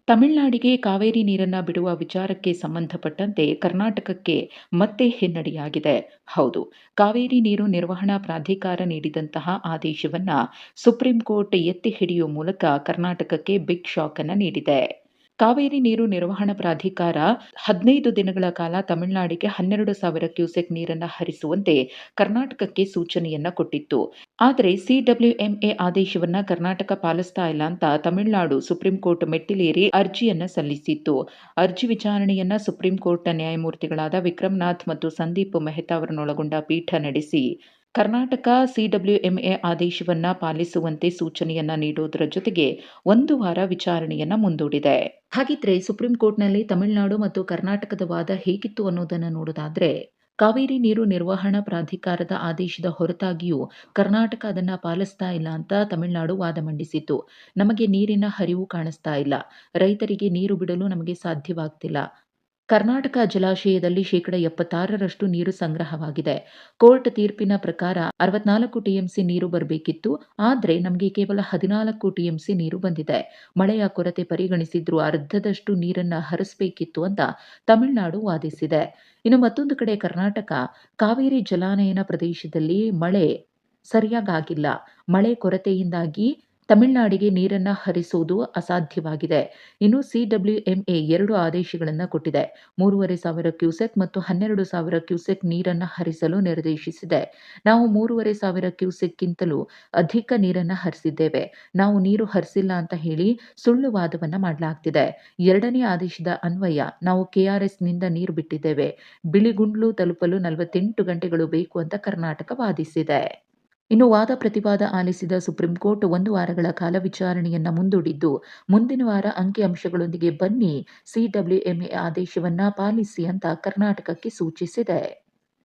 ತಮಿಳುನಾಡಿಗೆ ಕಾವೇರಿ ನೀರನ್ನ ಬಿಡುವ ವಿಚಾರಕ್ಕೆ ಸಂಬಂಧಪಟ್ಟಂತೆ ಕರ್ನಾಟಕಕ್ಕೆ ಮತ್ತೆ ಹಿನ್ನಡೆಯಾಗಿದೆ. ಹೌದು, ಕಾವೇರಿ ನೀರು ನಿರ್ವಹಣಾ ಪ್ರಾಧಿಕಾರ ನೀಡಿದಂತಹ ಆದೇಶವನ್ನ ಸುಪ್ರೀಂ ಕೋರ್ಟ್ ಎತ್ತಿ ಹಿಡಿಯುವ ಮೂಲಕ ಕರ್ನಾಟಕಕ್ಕೆ ಬಿಗ್ ಶಾಕ್ ಅನ್ನ ನೀಡಿದೆ. ಕಾವೇರಿ ನೀರು ನಿರ್ವಹಣಾ ಪ್ರಾಧಿಕಾರ 15 ದಿನಗಳ ಕಾಲ ತಮಿಳುನಾಡಿಗೆ 12,000 ಕ್ಯೂಸೆಕ್ ನೀರನ್ನ ಹರಿಸುವಂತೆ ಕರ್ನಾಟಕಕ್ಕೆ ಸೂಚನೆಯನ್ನ ಕೊಟ್ಟಿತ್ತು. ಆದರೆ ಸಿಡಬ್ಲ್ಯೂಎಂಎ ಆದೇಶವನ್ನ ಕರ್ನಾಟಕ ಪಾಲಿಸ್ತಾ ಇಲ್ಲ ಅಂತ ತಮಿಳುನಾಡು ಸುಪ್ರೀಂ ಕೋರ್ಟ್ ಮೆಟ್ಟಿಲೇರಿ ಅರ್ಜಿಯನ್ನ ಸಲ್ಲಿಸಿತ್ತು. ಅರ್ಜಿ ವಿಚಾರಣೆಯನ್ನ ಸುಪ್ರೀಂ ಕೋರ್ಟ್ನ ನ್ಯಾಯಮೂರ್ತಿಗಳಾದ ವಿಕ್ರಮನಾಥ್ ಮತ್ತು ಸಂದೀಪ್ ಮೆಹ್ತಾ ಅವರನ್ನೊಳಗೊಂಡ ಪೀಠ ನಡೆಸಿ ಕರ್ನಾಟಕ ಸಿಡಬ್ಲ್ಯೂಎಂಎ ಆದೇಶವನ್ನ ಪಾಲಿಸುವಂತೆ ಸೂಚನೆಯನ್ನ ನೀಡುವುದರ ಜೊತೆಗೆ 1 ವಾರ ವಿಚಾರಣೆಯನ್ನ ಮುಂದೂಡಿದೆ. ಹಾಗಿದ್ರೆ ಸುಪ್ರೀಂ ಕೋರ್ಟ್ನಲ್ಲಿ ತಮಿಳುನಾಡು ಮತ್ತು ಕರ್ನಾಟಕದ ವಾದ ಹೇಗಿತ್ತು ಅನ್ನೋದನ್ನ ನೋಡೋದಾದ್ರೆ, ಕಾವೇರಿ ನೀರು ನಿರ್ವಹಣಾ ಪ್ರಾಧಿಕಾರದ ಆದೇಶದ ಹೊರತಾಗಿಯೂ ಕರ್ನಾಟಕ ಅದನ್ನ ಪಾಲಿಸ್ತಾ ಇಲ್ಲ ಅಂತ ತಮಿಳುನಾಡು ವಾದ ಮಂಡಿಸಿತ್ತು. ನಮಗೆ ನೀರಿನ ಹರಿವು ಕಾಣಿಸ್ತಾ ಇಲ್ಲ, ರೈತರಿಗೆ ನೀರು ಬಿಡಲು ನಮಗೆ ಸಾಧ್ಯವಾಗ್ತಿಲ್ಲ. ಕರ್ನಾಟಕ ಜಲಾಶಯದಲ್ಲಿ 76% ನೀರು ಸಂಗ್ರಹವಾಗಿದೆ. ಕೋರ್ಟ್ ತೀರ್ಪಿನ ಪ್ರಕಾರ 64 ಟಿಎಂಸಿ ನೀರು ಬರಬೇಕಿತ್ತು. ಆದರೆ ನಮಗೆ ಕೇವಲ 14 ಟಿಎಂಸಿ ನೀರು ಬಂದಿದೆ. ಮಳೆಯ ಕೊರತೆ ಪರಿಗಣಿಸಿದ್ರೂ ಅರ್ಧದಷ್ಟು ನೀರನ್ನ ಹರಿಸಬೇಕಿತ್ತು ಅಂತ ತಮಿಳುನಾಡು ವಾದಿಸಿದೆ. ಇನ್ನು ಮತ್ತೊಂದು ಕಡೆ ಕರ್ನಾಟಕ ಕಾವೇರಿ ಜಲಾನಯನ ಪ್ರದೇಶದಲ್ಲಿ ಮಳೆ ಸರಿಯಾಗಿಲ್ಲ. ಮಳೆ ಕೊರತೆಯಿಂದಾಗಿ ತಮಿಳುನಾಡಿಗೆ ನೀರನ್ನ ಹರಿಸುವುದು ಅಸಾಧ್ಯವಾಗಿದೆ. ಇನ್ನು ಸಿಡಬ್ಲ್ಯೂಎಂಎ 2 ಆದೇಶಗಳನ್ನು ಕೊಟ್ಟಿದೆ. 3,500 ಕ್ಯೂಸೆಕ್ ಮತ್ತು 12,000 ಕ್ಯೂಸೆಕ್ ನೀರನ್ನ ಹರಿಸಲು ನಿರ್ದೇಶಿಸಿದೆ. ನಾವು 3,500 ಕ್ಯೂಸೆಕ್ಗಿಂತಲೂ ಅಧಿಕ ನೀರನ್ನ ಹರಿಸಿದ್ದೇವೆ. ನಾವು ನೀರು ಹರಿಸಿಲ್ಲ ಅಂತ ಹೇಳಿ ಸುಳ್ಳು ವಾದವನ್ನ ಮಾಡಲಾಗ್ತಿದೆ. 2ನೇ ಆದೇಶದ ಅನ್ವಯ ನಾವು ಕೆಆರ್ಎಸ್ನಿಂದ ನೀರು ಬಿಟ್ಟಿದ್ದೇವೆ. ಬಿಳಿಗುಂಡ್ಲು ತಲುಪಲು 48 ಗಂಟೆಗಳು ಬೇಕು ಅಂತ ಕರ್ನಾಟಕ ವಾದಿಸಿದೆ. ಇನ್ನು ವಾದ ಪ್ರತಿವಾದ ಆಲಿಸಿದ ಸುಪ್ರೀಂ ಕೋರ್ಟ್ 1 ವಾರಗಳ ಕಾಲ ವಿಚಾರಣೆಯನ್ನ ಮುಂದೂಡಿದ್ದು, ಮುಂದಿನ ವಾರ ಅಂಕಿಅಂಶಗಳೊಂದಿಗೆ ಬನ್ನಿ, ಸಿಡಬ್ಲ್ಯೂಎಂಎ ಆದೇಶವನ್ನ ಪಾಲಿಸಿ ಅಂತ ಕರ್ನಾಟಕಕ್ಕೆ ಸೂಚಿಸಿದೆ.